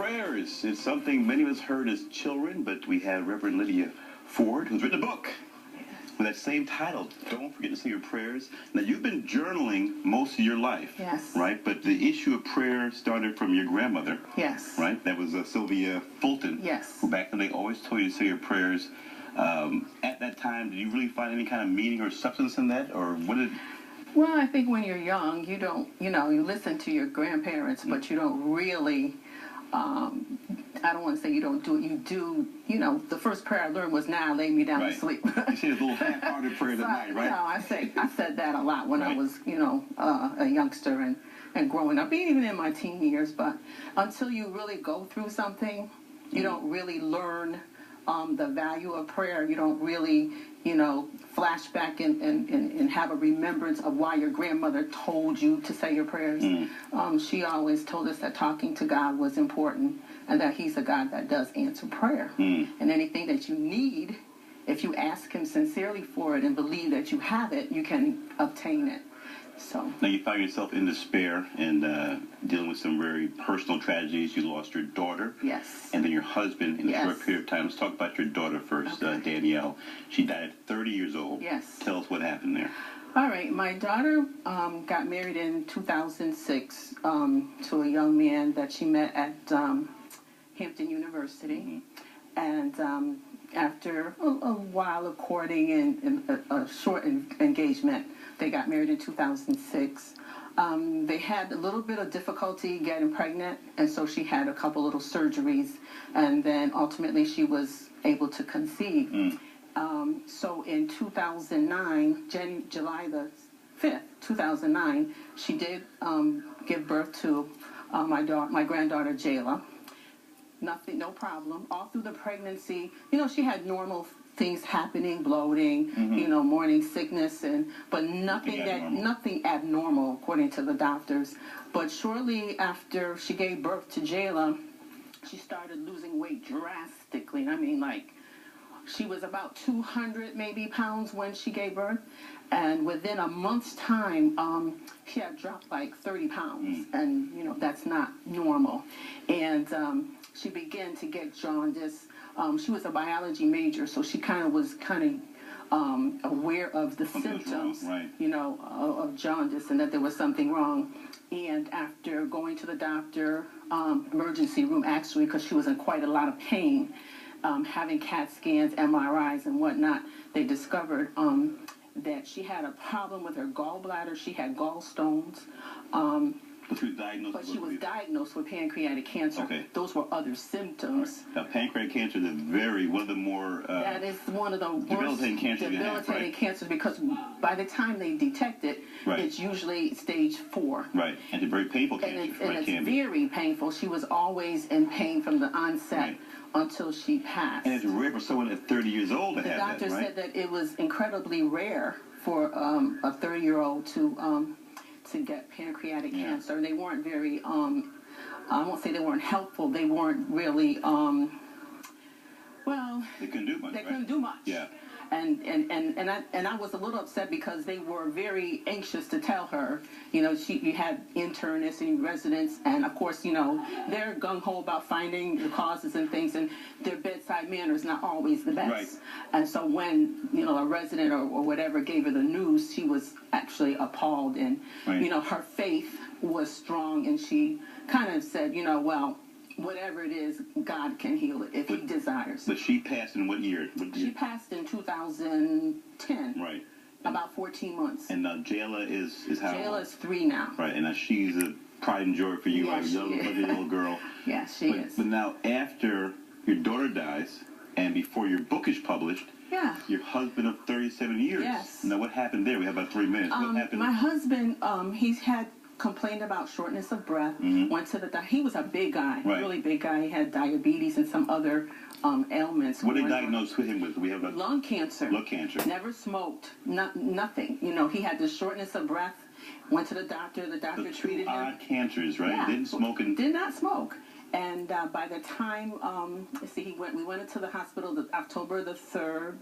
Prayers is something many of us heard as children, but we have Reverend Lydia Ford, who's written a book with that same title, Don't Forget to Say Your Prayers. Now, you've been journaling most of your life, yes, right? But the issue of prayer started from your grandmother, yes, right? That was Sylvia Fulton, yes, who back then they always told you to say your prayers. At that time, did you really find any kind of meaning or substance in that, or what did... Well, I think when you're young, you don't, you listen to your grandparents, but you don't really, I don't want to say you don't do it. You do, the first prayer I learned was, "Now lay me down to sleep." You say a little half-hearted prayer So, at night, right? I said that a lot when I was, a youngster and growing up, even in my teen years. But until you really go through something, you don't really learn the value of prayer. You don't really, flash back and have a remembrance of why your grandmother told you to say your prayers. She always told us that talking to God was important and that he's a God that does answer prayer. And anything that you need, if you ask him sincerely for it and believe that you have it, you can obtain it. So now you found yourself in despair and dealing with some very personal tragedies. You lost your daughter, yes, and then your husband in a yes, short period of time. Let's talk about your daughter first, okay. Danielle. She died at 30 years old. Yes. Tell us what happened there. All right, my daughter got married in 2006 to a young man that she met at Hampton University, and after a while of courting and a short engagement, they got married in 2006. They had a little bit of difficulty getting pregnant, and so she had a couple little surgeries, and then ultimately she was able to conceive. So in 2009, July the 5th, 2009, she did give birth to my granddaughter, Jayla. Nothing, no problem. All through the pregnancy, she had normal things happening, bloating, morning sickness, but nothing abnormal according to the doctors. But shortly after she gave birth to Jayla, she started losing weight drastically. I mean, she was about 200 maybe pounds when she gave birth, and within a month's time, she had dropped like 30 pounds, and that's not normal. And she began to get jaundice. She was a biology major, so she was aware of the symptoms, of jaundice, and that there was something wrong. And after going to the doctor, emergency room actually, because she was in quite a lot of pain, having CAT scans, MRIs, and whatnot, they discovered that she had a problem with her gallbladder. She had gallstones. But she was diagnosed with pancreatic cancer. Okay. Those were other symptoms. Right. Now, pancreatic cancer is one of the more... that is one of the worst debilitating cancers, because by the time they detect it, it's usually stage 4. Right, and it's a very painful cancer. And it's very painful. She was always in pain from the onset until she passed. And it's rare for someone at 30 years old to have that, right? The doctor said that it was incredibly rare for a 30-year-old to get pancreatic cancer. They weren't very, I won't say they weren't helpful. They weren't really, they couldn't do much. They couldn't do much. Yeah. And I was a little upset because they were very anxious to tell her. You had internists and residents, and of course, they're gung-ho about finding the causes and things, and their bedside manner is not always the best. Right. And so when, a resident or whatever gave her the news, she was actually appalled, and, her faith was strong, and she kind of said, well, whatever it is, God can heal it if he desires. But she passed in what year? She passed in 2010. Right. About 14 months. And now Jayla is how old? Jayla is 3 now. Right, and now she's a pride and joy for you, a young, little girl. Yes, she is. But now after your daughter dies, and before your book is published, your husband of 37 years. Yes. Now what happened there? We have about 3 minutes. What happened? My husband, he's had complained about shortness of breath, went to the doctor. He was a big guy, really big guy. He had diabetes and some other ailments. What did they diagnose him with? We have lung cancer. Lung cancer. Never smoked. Nothing. He had the shortness of breath. Went to the doctor. The doctor treated him. Odd cancers, right? Yeah. Didn't smoke and... Did not smoke. And by the time, we went into the hospital October the 3rd,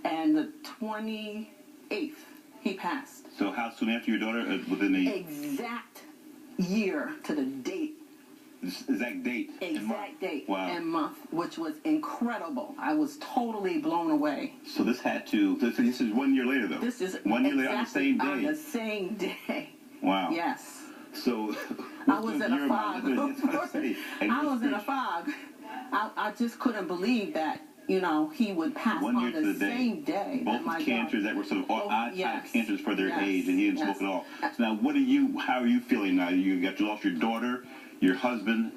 and the 28th, he passed. So how soon after your daughter? Within the exact year to the date This exact date. Exact date Wow. and month, which was incredible. I was totally blown away. So this had to. This is 1 year later, though. This is 1 year later on the exactly same day. On the same day. Wow. Yes. So I was in a fog. I was in a fog. I just couldn't believe that, you know, he would pass 1 year on to the the day. same day. Both My cancers God. that were sort of odd Yes. type cancers for their Yes. age, and he didn't Yes. smoke at all. So now, how are you feeling now? You lost your daughter, your husband.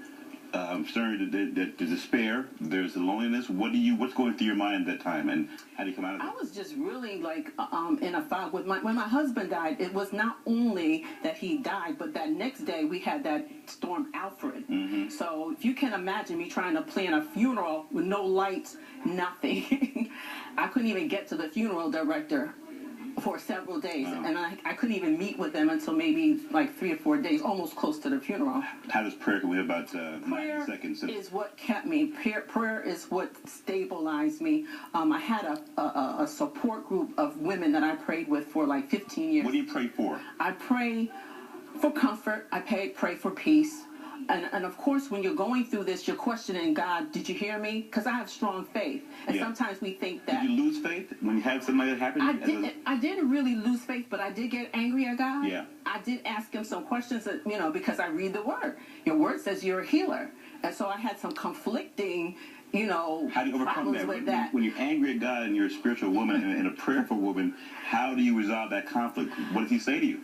Starting the despair. There's the loneliness. What's going through your mind at that time, and how do you come out of it? I was just really like in a fog with when my husband died. It was not only that he died, but that next day we had that Storm Alfred. Mm-hmm. So if you can imagine me trying to plan a funeral with no lights, nothing. I couldn't even get to the funeral director for several days, Wow. and I couldn't even meet with them until maybe like 3 or 4 days, almost close to the funeral. How does prayer? We have about 90 Prayer seconds. is what kept me. Prayer is what stabilized me. I had a support group of women that I prayed with for like 15 years. What do you pray for? I pray for comfort. I pray for peace. And of course, when you're going through this, you're questioning God, did you hear me? Because I have strong faith. And Yeah. sometimes we think that... Did you lose faith when you had something like that happen? I didn't really lose faith, but I did get angry at God. Yeah. I did ask him some questions, that, you know, because I read the word. Your word says you're a healer. And so I had some conflicting, you know, How do you overcome problems that? with that. When you're angry at God and you're a spiritual woman and a prayerful woman, how do you resolve that conflict? What does he say to you?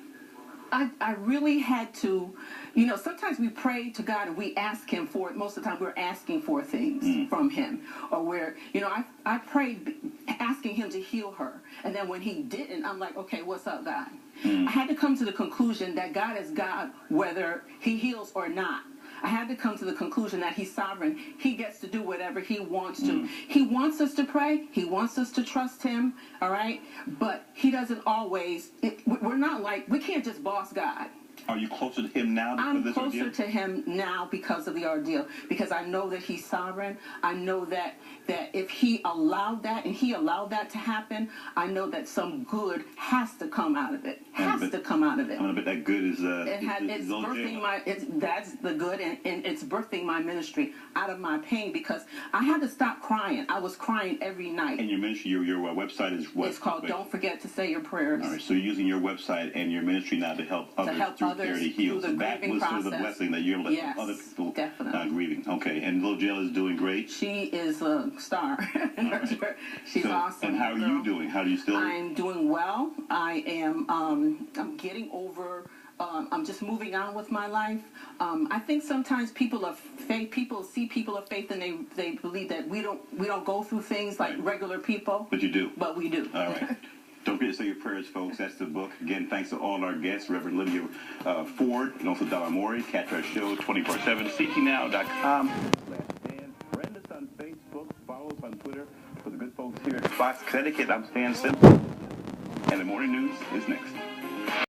I really had to, you know, sometimes we pray to God and we ask him for it. Most of the time we're asking for things from him. Or we're, you know, I prayed asking him to heal her. And then when he didn't, I'm like, okay, what's up, God? I had to come to the conclusion that God is God whether he heals or not. I had to come to the conclusion that he's sovereign. He gets to do whatever he wants to. He wants us to pray. He wants us to trust him, all right? But he doesn't always. We're not like, we can't just boss God. Are you closer to him now because of I'm this closer ordeal? to him now because of the ordeal. Because I know that he's sovereign. I know that if he allowed that and he allowed that to happen, I know that some good has to come out of it. Has to come out of it. I'm gonna bet that good is It's birthing that's the good, and it's birthing my ministry out of my pain, because I had to stop crying. I was crying every night. And your ministry, your website is what? It's called Don't Forget to Say Your Prayers. All right, so you're using your website and your ministry now to help others through Charity Heals. through the That grieving was sort of the process. blessing that you're able to Yes, help other people definitely. grieving. Okay, and little Jill is doing great. She is a star. Right. She's awesome. And how are you doing? How do you still? I'm doing well. I am. I'm getting over. I'm just moving on with my life. I think sometimes people of faith, people see people of faith, and they believe that we don't go through things like regular people. But you do. But we do. All right. Don't forget to say your prayers, folks. That's the book. Again, thanks to all our guests, Reverend Lydia Ford, and also Donna Mori. Catch our show 24/7, ctnow.com. Friend us on Facebook. Follow us on Twitter. For the good folks here at Fox, Connecticut, I'm Stan Simpson. And the morning news is next.